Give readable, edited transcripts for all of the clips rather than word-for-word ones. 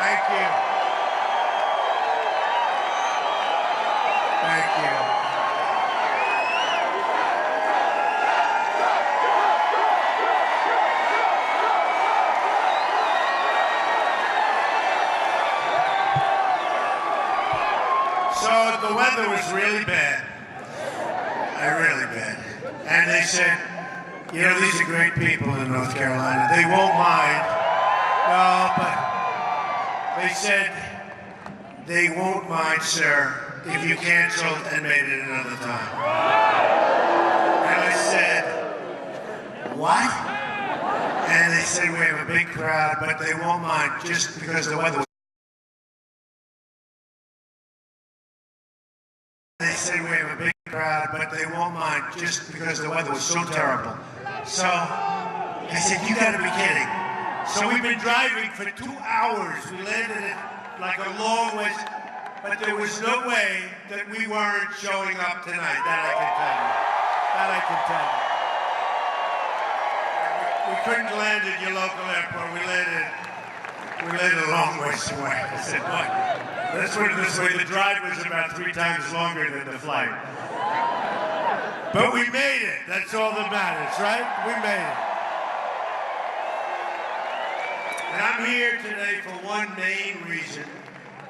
Thank you. Thank you. So the weather was really bad. Really bad. And they said, you know, these are great people in North Carolina. They won't mind. No, but they said they won't mind, sir, if you canceled and made it another time. And I said, what? And they said, we have a big crowd, but they won't mind just because the weather was. They said, we have a big crowd, but they won't mind just because the weather was so terrible. So I said, you gotta be kidding. So we've been driving for 2 hours. We landed at like a long ways, but there was no way that we weren't showing up tonight. That I can tell you. That I can tell you. We couldn't land at your local airport. We landed a long ways away. I said, what? Let's put it this way, the drive was about 3 times longer than the flight. But we made it. That's all that matters, right? We made it. And I'm here today for one main reason,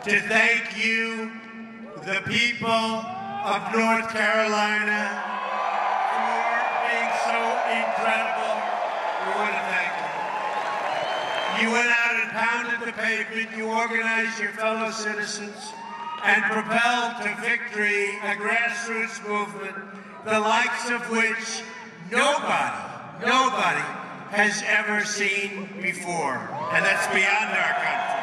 to thank you, the people of North Carolina, for being so incredible. We want to thank you. You went out and pounded the pavement, you organized your fellow citizens, and propelled to victory a grassroots movement, the likes of which nobody has ever seen before. And that's beyond our country.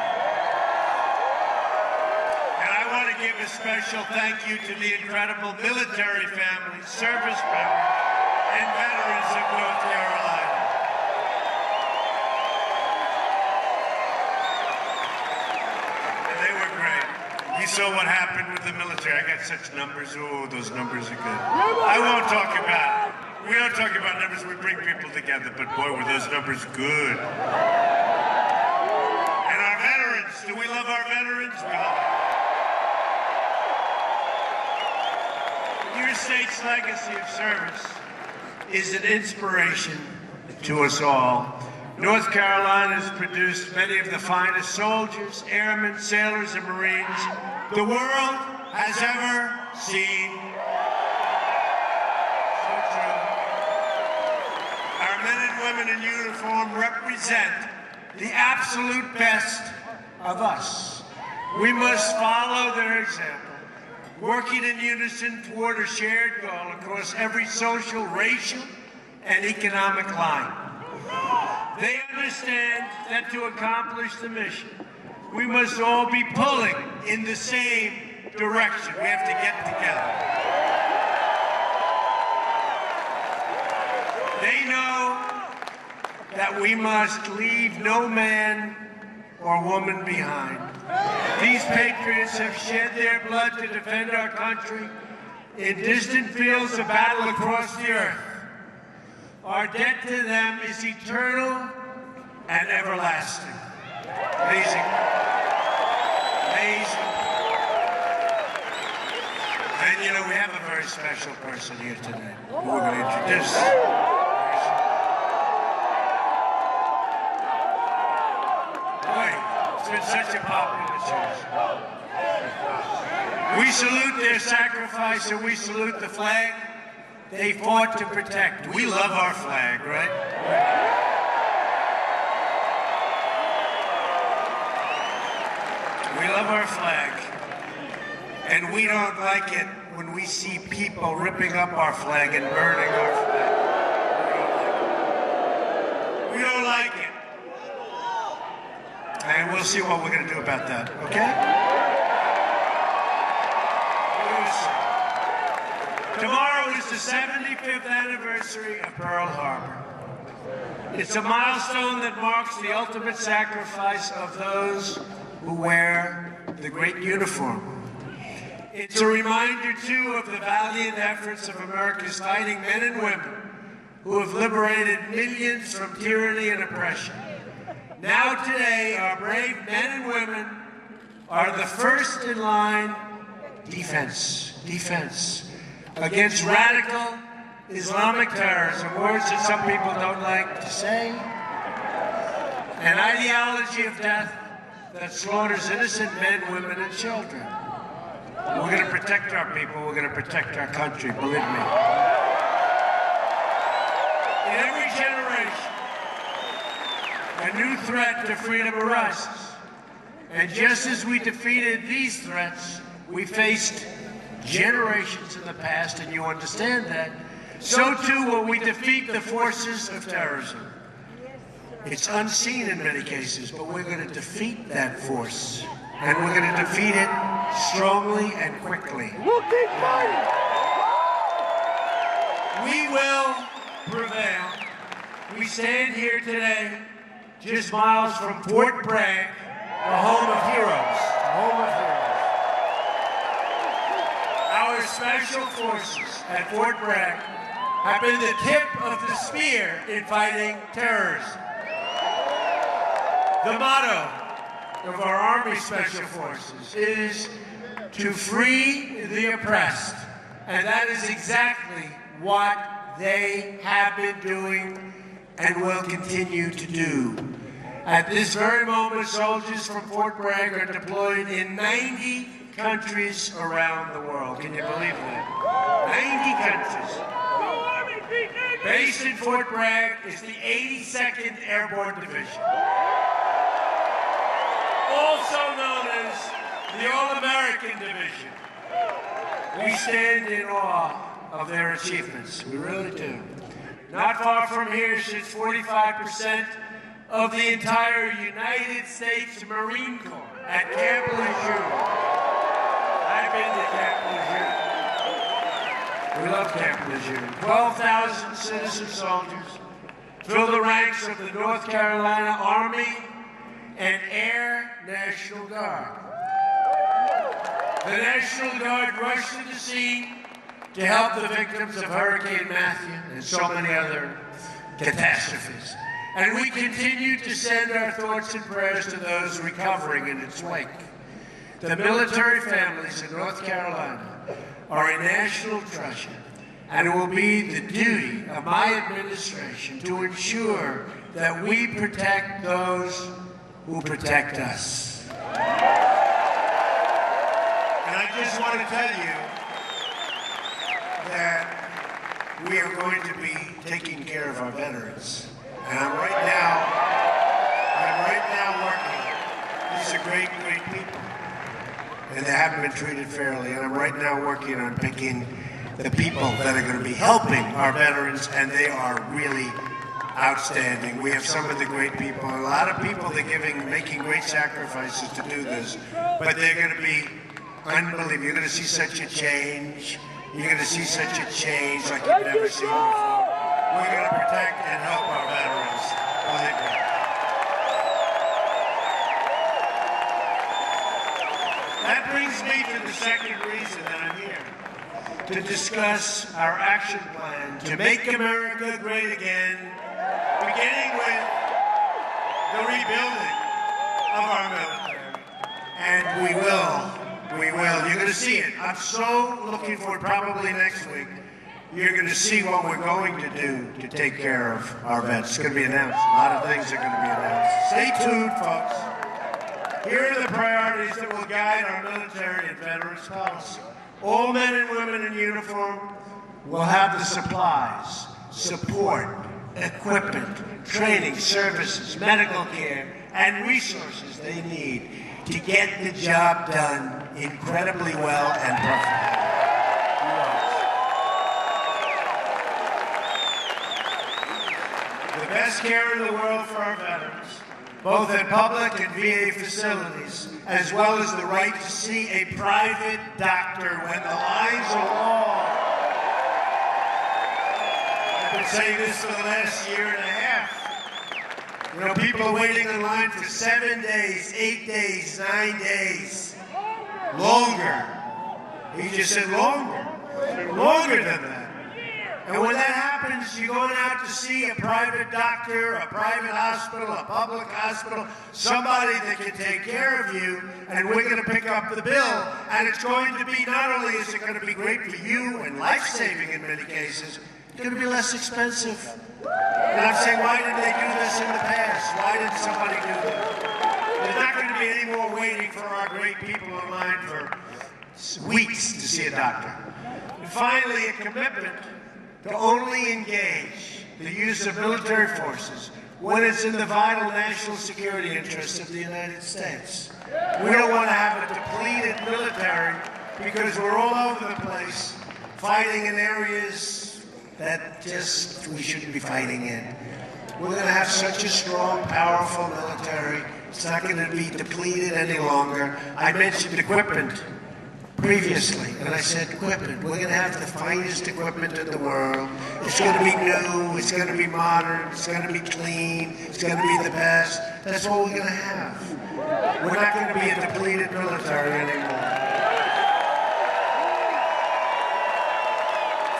And I want to give a special thank you to the incredible military families, service members, and veterans of North Carolina. You saw what happened with the military. I got such numbers. Oh, those numbers are good. I won't talk about it. We don't talk about numbers. We bring people together. But boy, were those numbers good. And our veterans. Do we love our veterans? We love them. Your state's legacy of service is an inspiration to us all. North Carolina has produced many of the finest soldiers, airmen, sailors, and Marines the world has ever seen. So true. Our men and women in uniform represent the absolute best of us. We must follow their example, working in unison toward a shared goal across every social, racial, and economic line. They understand that to accomplish the mission, we must all be pulling in the same direction. We have to get together. They know that we must leave no man or woman behind. These patriots have shed their blood to defend our country in distant fields of battle across the earth. Our debt to them is eternal and everlasting. Amazing. Amazing. And you know, we have a very special person here today who we're going to introduce. Boy, it's been such a popular choice. We salute their sacrifice and we salute the flag they fought to protect. We love our flag, right? We love our flag. And we don't like it when we see people ripping up our flag and burning our flag. We don't like it. And we'll see what we're going to do about that, okay? Tomorrow is the 75th anniversary of Pearl Harbor. It's a milestone that marks the ultimate sacrifice of those who wear the great uniform. It's a reminder, too, of the valiant efforts of America's fighting men and women who have liberated millions from tyranny and oppression. Now today, our brave men and women are the first in line defense against radical Islamic terrorism, words that some people don't like to say, an ideology of death that slaughters innocent men, women, and children. We're going to protect our people. We're going to protect our country, believe me. In every generation, a new threat to freedom arises. And just as we defeated these threats, we faced generations in the past, and you understand that. So too will we defeat the forces of terrorism. It's unseen in many cases, but we're going to defeat that force. And we're going to defeat it strongly and quickly. We'll keep fighting! We will prevail. We stand here today just miles from Fort Bragg, the home of heroes. The home of heroes. Our special forces at Fort Bragg have been the tip of the spear in fighting terrorism. The motto of our Army Special Forces is to free the oppressed. And that is exactly what they have been doing and will continue to do. At this very moment, soldiers from Fort Bragg are deployed in 90 countries around the world. Can you believe that? 90 countries. Based in Fort Bragg is the 82nd Airborne Division, also known as the All-American Division. We stand in awe of their achievements. We really do. Not far from here sits 45% of the entire United States Marine Corps at Camp Lejeune. I've been to Camp Lejeune. We love Camp Lejeune. 12,000 citizen soldiers fill the ranks of the North Carolina Army and Air National Guard. The National Guard rushed to the scene to help the victims of Hurricane Matthew and so many other catastrophes. And we continue to send our thoughts and prayers to those recovering in its wake. The military families in North Carolina are a national treasure, and it will be the duty of my administration to ensure that we protect those who protect us. And I just want to tell you that we are going to be taking care of our veterans. And I'm right now working. These are great, great people. And they haven't been treated fairly. And I'm right now working on picking the people that are going to be helping our veterans, and they are really outstanding. We have some of the great people, a lot of people that are making great sacrifices to do this, but they're going to be unbelievable. You're going to see such a change. You're going to see such a change like you've never seen before. We're going to protect and help our veterans. Believe me. That brings me to the second reason that I'm here, to discuss our action plan to make America great again, beginning with the rebuilding of our military. And we will. You're going to see it. I'm so looking forward, probably next week, you're going to see what we're going to do to take care of our vets. It's going to be announced. A lot of things are going to be announced. Stay tuned, folks. Here are the priorities that will guide our military and veterans policy. All men and women in uniform will have the supplies, support, equipment, training, services, medical care, and resources they need to get the job done incredibly well and perfectly. The best care in the world for our veterans, both at public and VA facilities, as well as the right to see a private doctor when the lines are long. I've been saying this for the last year and a half. You know, people are waiting in line for 7 days, 8 days, 9 days. Longer. He just said longer. Longer than that. And when that happens, you're going out to see a private doctor, a private hospital, a public hospital, somebody that can take care of you, and we're going to pick up the bill. And it's going to be, not only is it going to be great for you and life-saving in many cases, it's going to be less expensive. And I'm saying, why didn't they do this in the past? Why didn't somebody do that? There's not going to be any more waiting for our great people in line for weeks to see a doctor. And finally, a commitment to only engage the use of military forces when it's in the vital national security interests of the United States. We don't want to have a depleted military because we're all over the place fighting in areas that just we shouldn't be fighting in. We're going to have such a strong, powerful military. It's not going to be depleted any longer. I mentioned equipment previously, and I said equipment. We're going to have the finest equipment in the world. It's going to be new, it's going to be modern, it's going to be clean, it's going to be the best. That's what we're going to have. We're not going to be a depleted military anymore.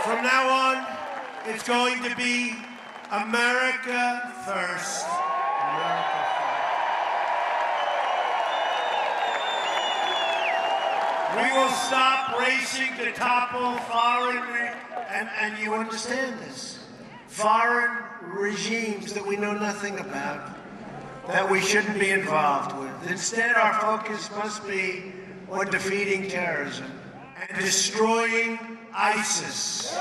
From now on, it's going to be America first. America first. We will stop racing to topple foreign, and you understand this, foreign regimes that we know nothing about, that we shouldn't be involved with. Instead, our focus must be on defeating terrorism and destroying ISIS.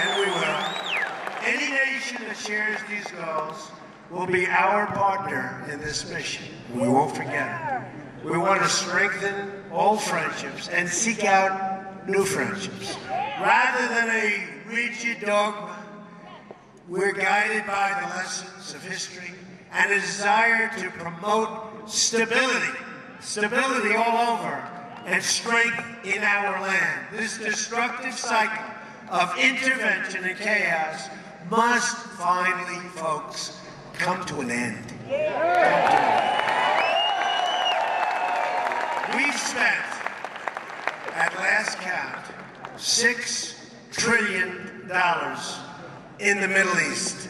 And we will. Any nation that shares these goals will be our partner in this mission. We won't forget it. We want to strengthen old friendships and seek out new friendships. Rather than a rigid dogma, we're guided by the lessons of history and a desire to promote stability all over, and strength in our land. This destructive cycle of intervention and chaos must finally, folks, come to an end. We've spent, at last count, $6 trillion in the Middle East.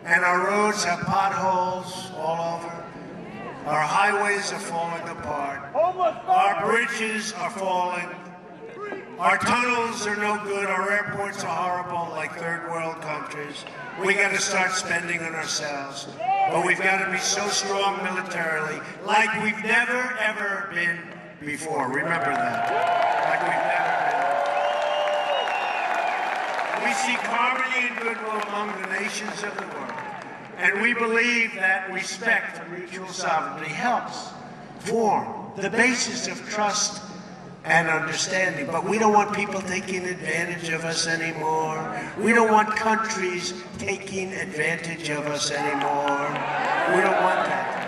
And our roads have potholes all over. Our highways are falling apart. Our bridges are falling. Our tunnels are no good. Our airports are horrible, like third world countries. We got to start spending on ourselves. But we've got to be so strong militarily, like we've never, ever been before. Remember that. Like we've never been. We seek harmony and goodwill among the nations of the world. And we believe that respect for mutual sovereignty helps form the basis of trust and understanding. But we don't want people taking advantage of us anymore. We don't want countries taking advantage of us anymore. We don't want that.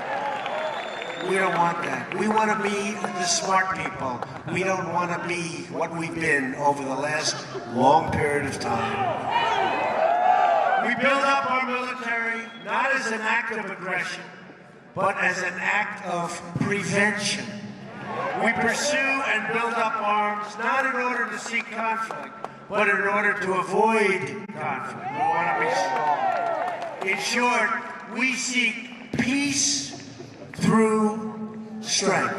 We don't want that. We want to be the smart people. We don't want to be what we've been over the last long period of time. We build up our military not as an act of aggression, but as an act of prevention. We pursue and build up arms not in order to seek conflict, but in order to avoid conflict. We want to be strong. In short, we seek peace through strength.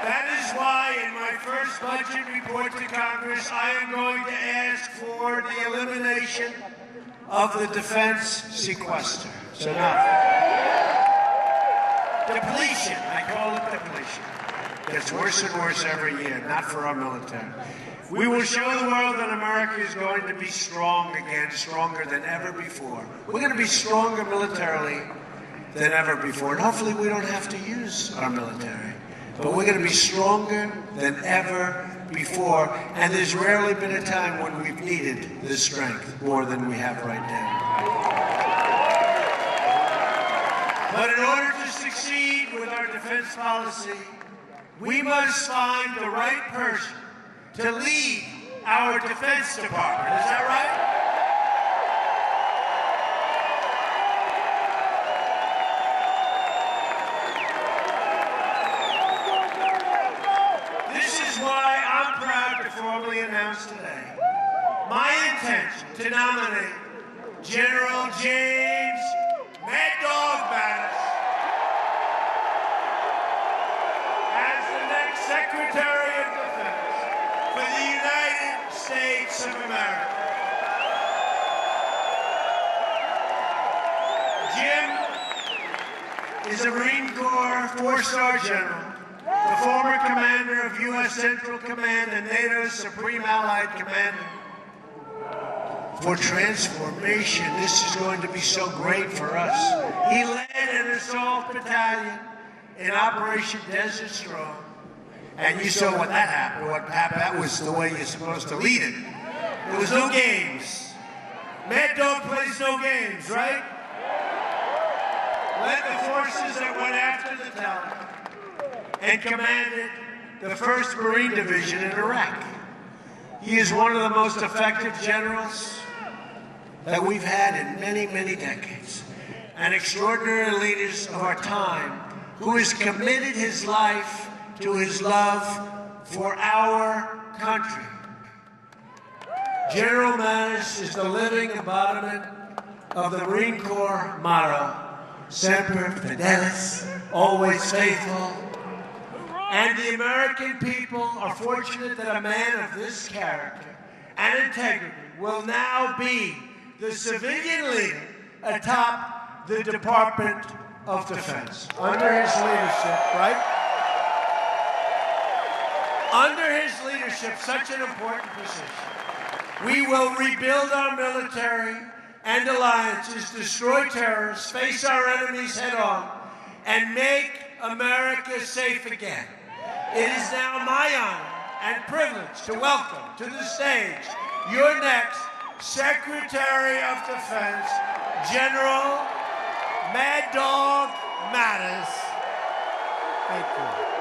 That is why in my first budget report to Congress, I am going to ask for the elimination of the defense sequester. It's enough. Depletion, I call it depletion. Gets worse and worse every year, not for our military. We will show the world that America is going to be strong again, stronger than ever before. We're going to be stronger militarily than ever before, and hopefully we don't have to use our military. But we're going to be stronger than ever before, and there's rarely been a time when we've needed this strength more than we have right now. But in order to succeed with our defense policy, we must find the right person to lead our Defense Department. Is that right? formally announce today my intention to nominate General James Mad Dog Mattis as the next Secretary of Defense for the United States of America. Jim is a Marine Corps four-star general, the former commander of U.S. Central Command and NATO's Supreme Allied Commander. For transformation, this is going to be so great for us. He led an assault battalion in Operation Desert Storm. And you saw what that happened. What happened, that was the way you're supposed to lead it. There was no games. Mad Dog plays no games, right? Led the forces that went after the Taliban and commanded the 1st Marine Division in Iraq. He is one of the most effective generals that we've had in many, many decades. An extraordinary leader of our time who has committed his life to his love for our country. General Mattis is the living embodiment of the Marine Corps motto, Semper Fidelis, always faithful. And the American people are fortunate that a man of this character and integrity will now be the civilian leader atop the Department of Defense. Under his leadership, right? Under his leadership, such an important position, we will rebuild our military and alliances, destroy terrorists, face our enemies head on, and make America safe again. It is now my honor and privilege to welcome to the stage your next Secretary of Defense, General Mad Dog Mattis. Thank you.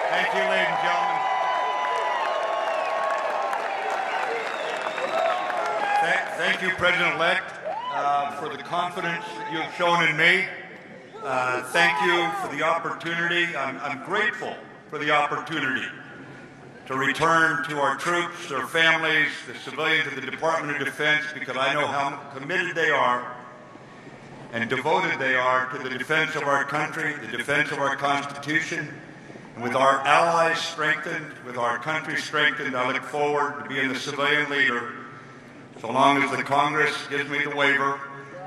Thank you, ladies and gentlemen. Thank you, President-elect, for the confidence that you have shown in me. Thank you for the opportunity. I'm grateful for the opportunity to return to our troops, their families, the civilians of the Department of Defense, because I know how committed they are and devoted they are to the defense of our country, the defense of our Constitution. And with our allies strengthened, with our country strengthened, I look forward to being the civilian leader so long as the Congress gives me the waiver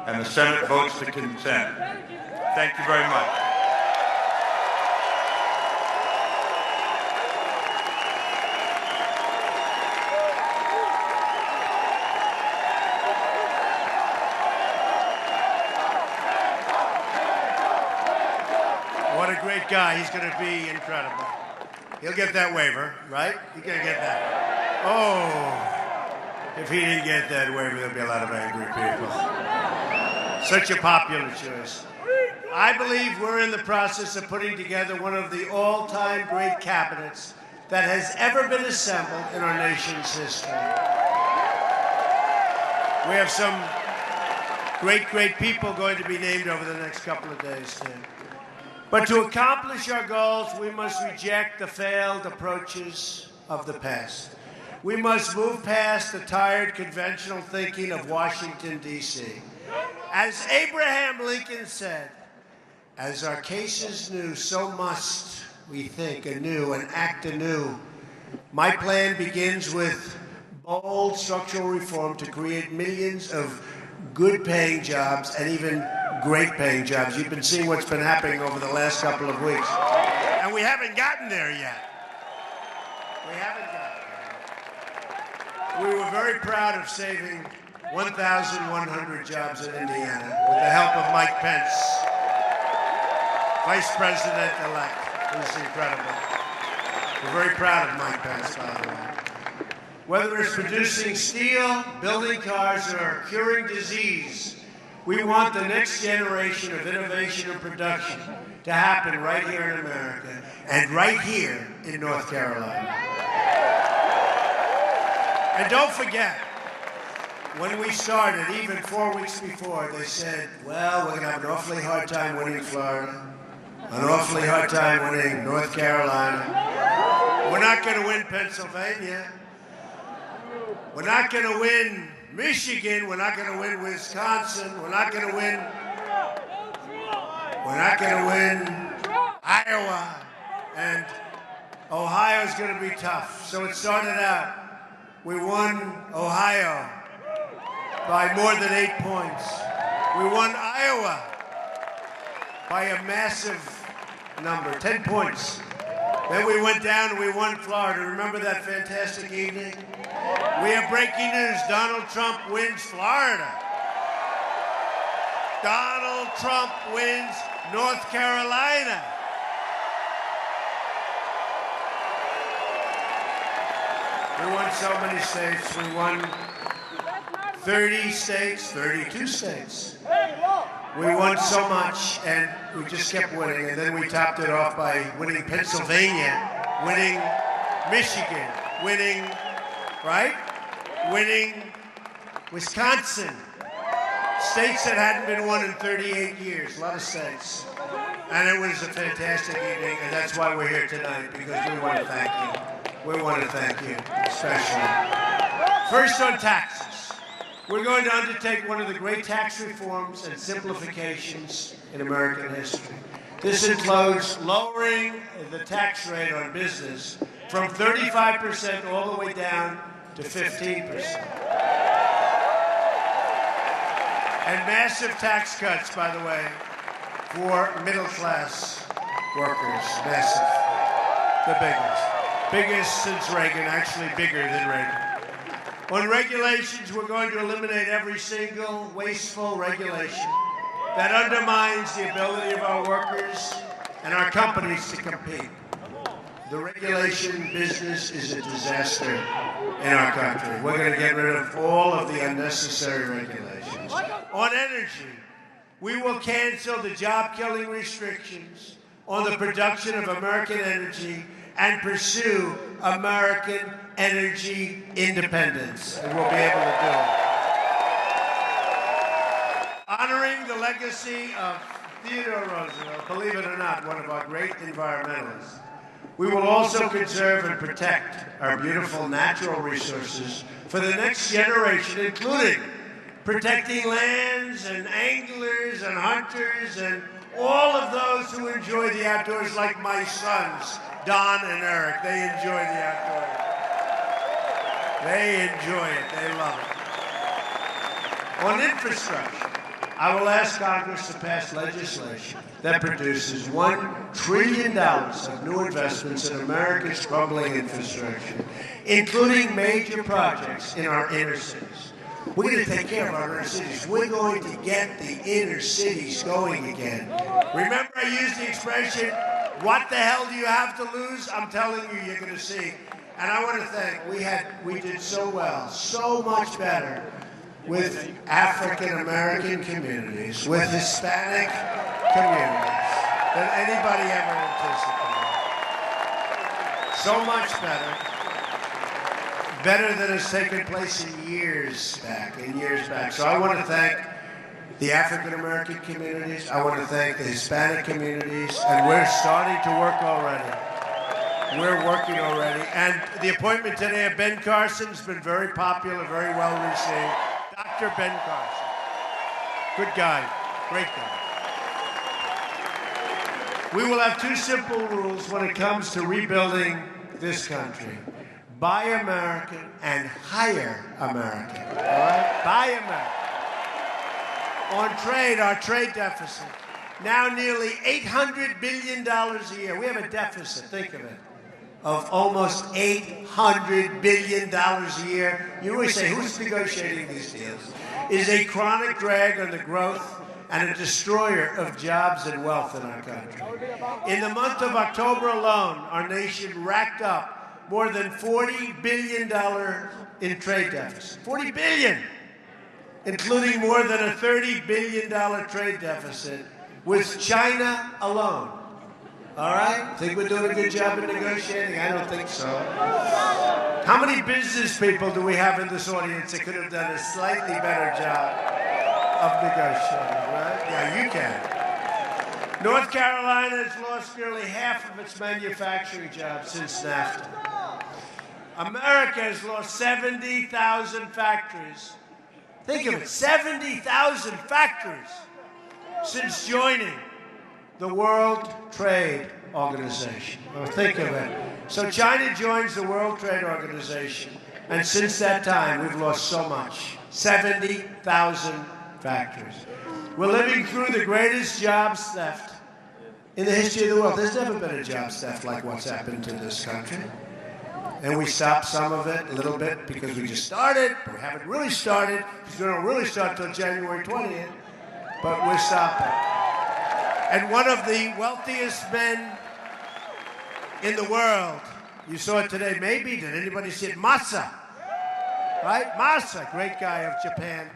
and the Senate votes to consent. Thank you very much. What a great guy. He's going to be incredible. He'll get that waiver, right? He's going to get that. Oh, if he didn't get that waiver, there'll be a lot of angry people. Such a popular choice. I believe we're in the process of putting together one of the all-time great cabinets that has ever been assembled in our nation's history. We have some great people going to be named over the next couple of days, too. But to accomplish our goals, we must reject the failed approaches of the past. We must move past the tired, conventional thinking of Washington, D.C. As Abraham Lincoln said, as our case is new, so must we think anew and act anew. My plan begins with bold structural reform to create millions of good-paying jobs and even great-paying jobs. You've been seeing what's been happening over the last couple of weeks. And we haven't gotten there yet. We haven't gotten there. We were very proud of saving 1,100 jobs in Indiana with the help of Mike Pence, Vice President-elect. It was incredible. We're very proud of Mike Pence, by the way. Whether it's producing steel, building cars, or curing disease, we want the next generation of innovation and production to happen right here in America and right here in North Carolina. And don't forget, when we started, even 4 weeks before, they said, well, we're going to have an awfully hard time winning Florida, an awfully hard time winning North Carolina. We're not going to win Pennsylvania. We're not going to win Michigan. We're not going to win Wisconsin. We're not going to win Iowa. And Ohio's going to be tough. So it started out, we won Ohio by more than 8 points. We won Iowa by a massive number, 10 points. Then we went down and we won Florida. Remember that fantastic evening? We have breaking news. Donald Trump wins Florida. Donald Trump wins North Carolina. We won so many states. We won 30 states, 32 states. We won so much, and we just kept winning. And then we topped it off by winning Pennsylvania, winning Michigan, winning, right? Winning Wisconsin. States that hadn't been won in 38 years, a lot of states. And it was a fantastic evening, and that's why we're here tonight, because we want to thank you. We want to thank you, especially. First on taxes. We're going to undertake one of the great tax reforms and simplifications in American history. This includes lowering the tax rate on business from 35% all the way down to 15%. And massive tax cuts, by the way, for middle-class workers. Massive. The biggest. Biggest since Reagan, actually bigger than Reagan. On regulations, we're going to eliminate every single wasteful regulation that undermines the ability of our workers and our companies to compete. The regulation business is a disaster in our country. We're going to get rid of all of the unnecessary regulations. On energy, we will cancel the job-killing restrictions on the production of American energy and pursue American energy independence. And we'll be able to do it. Honoring the legacy of Theodore Roosevelt, believe it or not, one of our great environmentalists, we will also conserve and protect our beautiful natural resources for the next generation, including protecting lands and anglers and hunters and all of those who enjoy the outdoors, like my sons, Don and Eric. They enjoy the outdoors. They enjoy it. They love it. On infrastructure, I will ask Congress to pass legislation that produces $1 trillion of new investments in America's crumbling infrastructure, including major projects in our inner cities. We're going to take care of our inner cities. We're going to get the inner cities going again. Remember I used the expression, what the hell do you have to lose? I'm telling you, you're going to see. And I want to thank, we did so well, so much better with African American communities, with Hispanic communities than anybody ever anticipated. So much better. Better than has taken place in years back. So I want to thank the African American communities. I want to thank the Hispanic communities. And we're starting to work already. We're working already. And the appointment today of Ben Carson has been very popular, very well received. Dr. Ben Carson. Good guy. Great guy. We will have two simple rules when it comes to rebuilding this country. Buy American and hire American. All right? Buy American. On trade, our trade deficit, now nearly $800 billion a year. We have a deficit, think of it, of almost $800 billion a year. You always say, who's negotiating these deals? Is a chronic drag on the growth and a destroyer of jobs and wealth in our country. In the month of October alone, our nation racked up more than $40 billion in trade deficit. $40 billion, including more than a $30 billion trade deficit with China alone. All right? Think we're doing a good job in negotiating? I don't think so. How many business people do we have in this audience that could have done a slightly better job of negotiating, right? Yeah, you can. North Carolina has lost nearly half of its manufacturing jobs since NAFTA. America has lost 70,000 factories. Think of it, 70,000 factories since joining the World Trade Organization. Well, think of it. So China joins the World Trade Organization, and since that time, we've lost so much. 70,000 factories. We're living through the greatest jobs theft in the history of the world. There's never been a jobs theft like what's happened to this country. And we stopped some of it a little bit because we just started, but we haven't really started, because we don't really start until January 20th, but we're stopping. And one of the wealthiest men in the world, you saw it today, maybe, did anybody see it? Masa, right? Masa, great guy of Japan.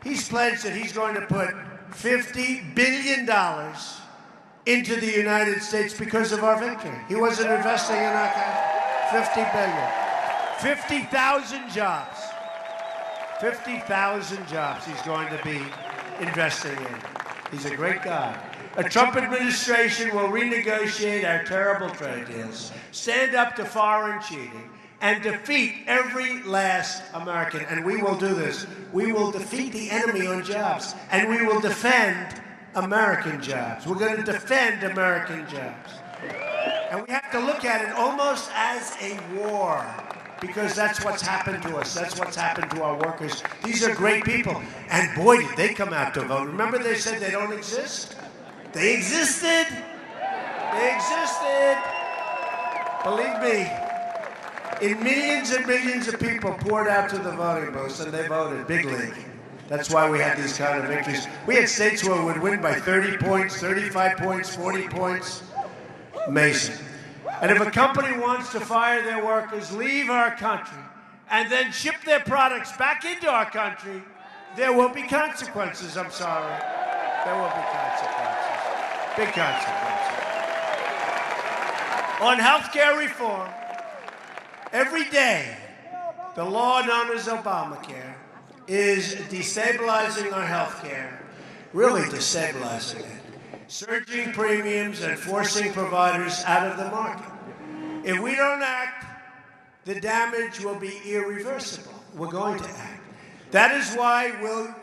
He's pledged that he's going to put $50 billion into the United States because of our victory. He wasn't investing in our country. 50 billion. 50,000 jobs. 50,000 jobs he's going to be investing in. He's a great guy. A Trump administration will renegotiate our terrible trade deals, stand up to foreign cheating, and defeat every last American. And we will do this. We will defeat the enemy on jobs, and we will defend American jobs. We're going to defend American jobs. And we have to look at it almost as a war, because that's what's happened to us. That's what's happened to our workers. These are great people. And boy, did they come out to vote. Remember they said they don't exist? They existed. They existed. Believe me, in millions and millions of people poured out to the voting booths, and they voted big league. That's why we had these kind of victories. We had states where we would win by 30 points, 35 points, 40 points. Amazing. And if a company wants to fire their workers, leave our country, and then ship their products back into our country, there will be consequences. I'm sorry. There will be consequences. Big consequences. On health care reform, every day, the law known as Obamacare is destabilizing our health care, really destabilizing it. Surging premiums and forcing providers out of the market. If we don't act, the damage will be irreversible. We're going to act. That is why we're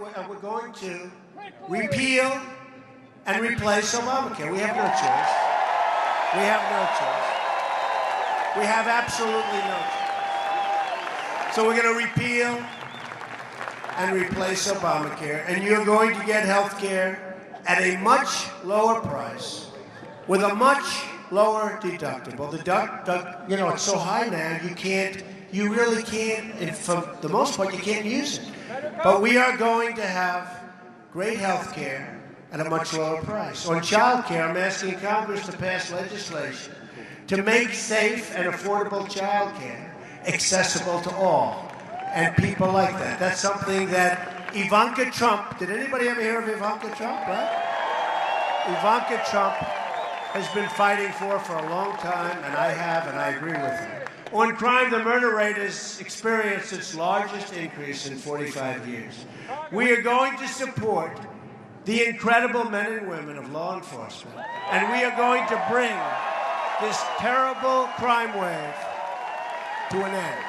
going to repeal and replace Obamacare. We have no choice. We have no choice. We have absolutely no choice. So we're going to repeal and replace Obamacare, and you're going to get health care at a much lower price, with a much lower deductible. It's so high now, you really can't, and for the most part, you can't use it. But we are going to have great health care at a much lower price. On child care, I'm asking Congress to pass legislation to make safe and affordable child care accessible to all, and people like that. That's something that Ivanka Trump, did anybody ever hear of Ivanka Trump, right? Ivanka Trump has been fighting for a long time, and I have, and I agree with her. On crime, the murder rate has experienced its largest increase in 45 years. We are going to support the incredible men and women of law enforcement, and we are going to bring this terrible crime wave to an end.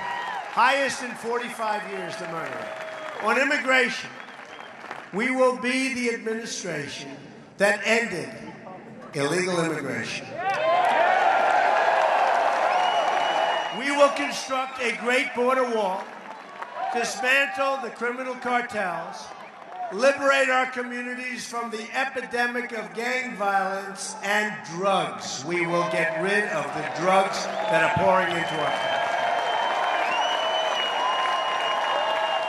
Highest in 45 years, the murder rate. On immigration, we will be the administration that ended illegal immigration. We will construct a great border wall, dismantle the criminal cartels, liberate our communities from the epidemic of gang violence and drugs. We will get rid of the drugs that are pouring into our country.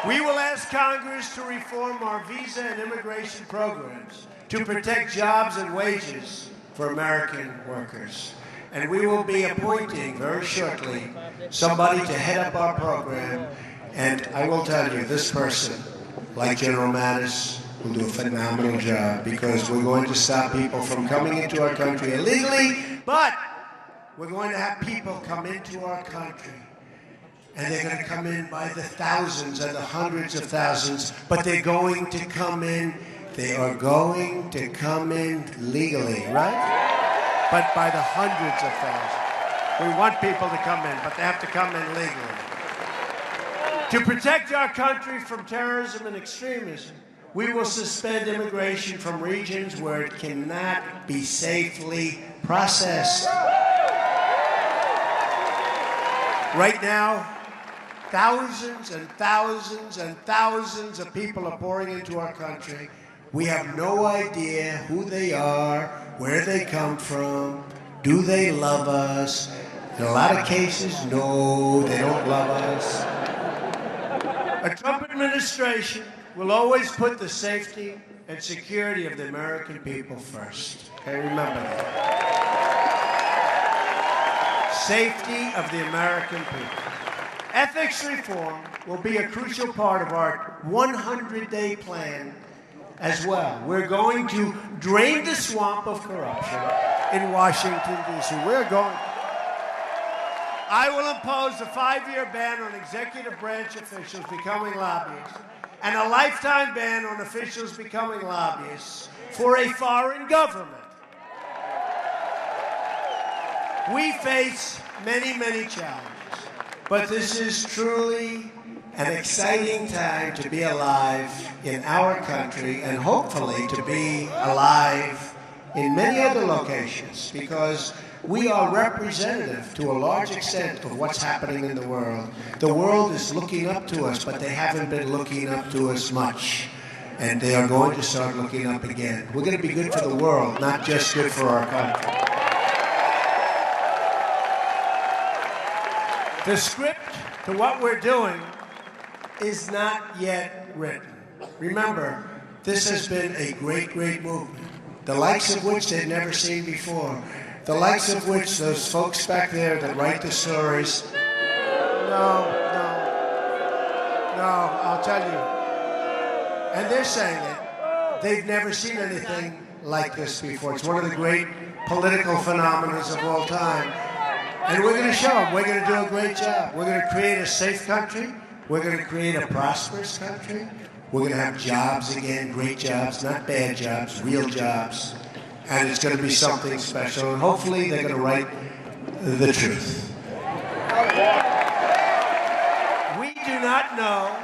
We will ask Congress to reform our visa and immigration programs to protect jobs and wages for American workers. And we will be appointing very shortly somebody to head up our program. And I will tell you, this person, like General Mattis, will do a phenomenal job, because we're going to stop people from coming into our country illegally, but we're going to have people come into our country And they're going to come in by the thousands and the hundreds of thousands, but they're going to come in, they are going to come in legally, right? But by the hundreds of thousands. We want people to come in, but they have to come in legally. To protect our country from terrorism and extremism, we will suspend immigration from regions where it cannot be safely processed. Right now, thousands and thousands and thousands of people are pouring into our country. We have no idea who they are, where they come from, do they love us? In a lot of cases, no, they don't love us. A Trump administration will always put the safety and security of the American people first. Okay, remember that. Safety of the American people. Ethics reform will be a crucial part of our 100-day plan as well. We're going to drain the swamp of corruption in Washington, D.C. I will impose a 5-year ban on executive branch officials becoming lobbyists and a lifetime ban on officials becoming lobbyists for a foreign government. We face many, many challenges, but this is truly an exciting time to be alive in our country and hopefully to be alive in many other locations, because we are representative to a large extent of what's happening in the world. The world is looking up to us, but they haven't been looking up to us much. And they are going to start looking up again. We're going to be good for the world, not just good for our country. The script to what we're doing is not yet written. Remember, this has been a great, great movement, the likes of which they've never seen before. The likes of which those folks back there that write the stories, no, I'll tell you. And they're saying it. They've never seen anything like this before. It's one of the great political phenomena of all time. And we're going to show them. We're going to do a great job. We're going to create a safe country. We're going to create a prosperous country. We're going to have jobs again, great jobs, not bad jobs, real jobs. And it's going to be something special. And hopefully they're going to write the truth. We do not know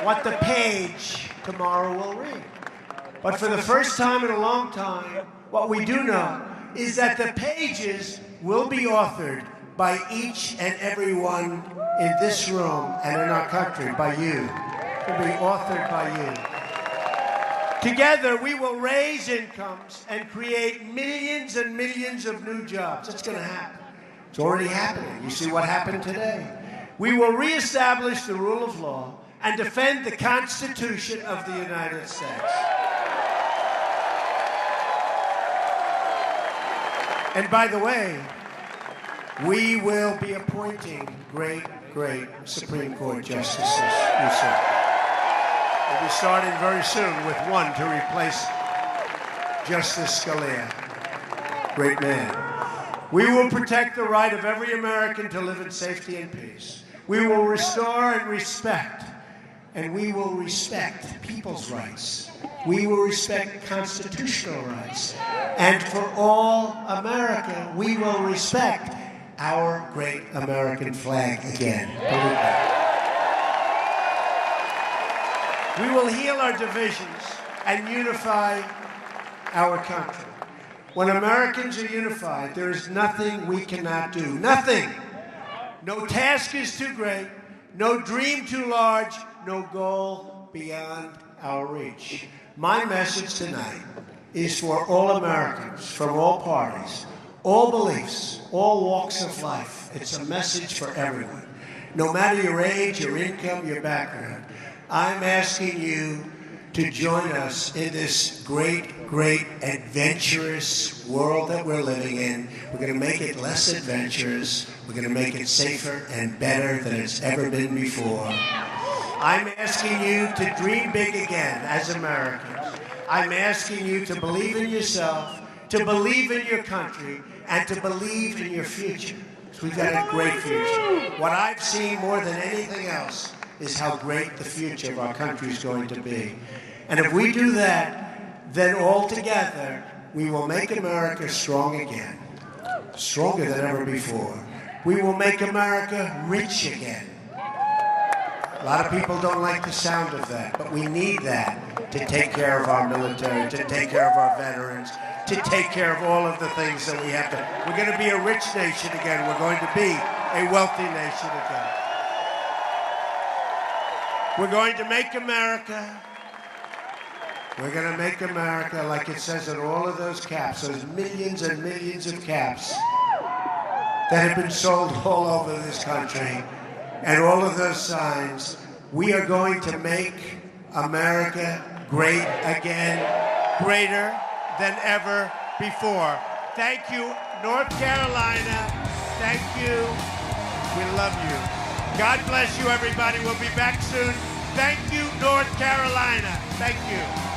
what the page tomorrow will read. But for the first time in a long time, what we do know is that the pages will be authored by each and every one in this room and in our country, by you. It will be authored by you. Together, we will raise incomes and create millions and millions of new jobs. It's going to happen. It's already happening. You see what happened today. We will reestablish the rule of law and defend the Constitution of the United States. And by the way, we will be appointing great, great Supreme Court justices. You see. We'll be starting very soon with one to replace Justice Scalia. Great man. We will protect the right of every American to live in safety and peace. We will restore and respect, and we will respect people's rights. We will respect constitutional rights. And for all America, we will respect our great American flag again. Believe me. We will heal our divisions and unify our country. When Americans are unified, there is nothing we cannot do. Nothing. No task is too great, no dream too large, no goal beyond our reach. My message tonight is for all Americans, from all parties, all beliefs, all walks of life. It's a message for everyone. No matter your age, your income, your background, I'm asking you to join us in this great, great adventurous world that we're living in. We're going to make it less adventurous. We're going to make it safer and better than it's ever been before. I'm asking you to dream big again as Americans. I'm asking you to believe in yourself, to believe in your country, and to believe in your future. We've got a great future. What I've seen more than anything else is how great the future of our country is going to be. And if we do that, then all together, we will make America strong again, stronger than ever before. We will make America rich again. A lot of people don't like the sound of that, but we need that to take care of our military, to take care of our veterans, to take care of all of the things that we have to. We're going to be a rich nation again. We're going to be a wealthy nation again. We're going to make America. We're going to make America, like it says in all of those caps, those millions and millions of caps that have been sold all over this country, and all of those signs. We are going to make America great again, greater than ever before. Thank you, North Carolina. Thank you. We love you. God bless you, everybody. We'll be back soon. Thank you, North Carolina. Thank you.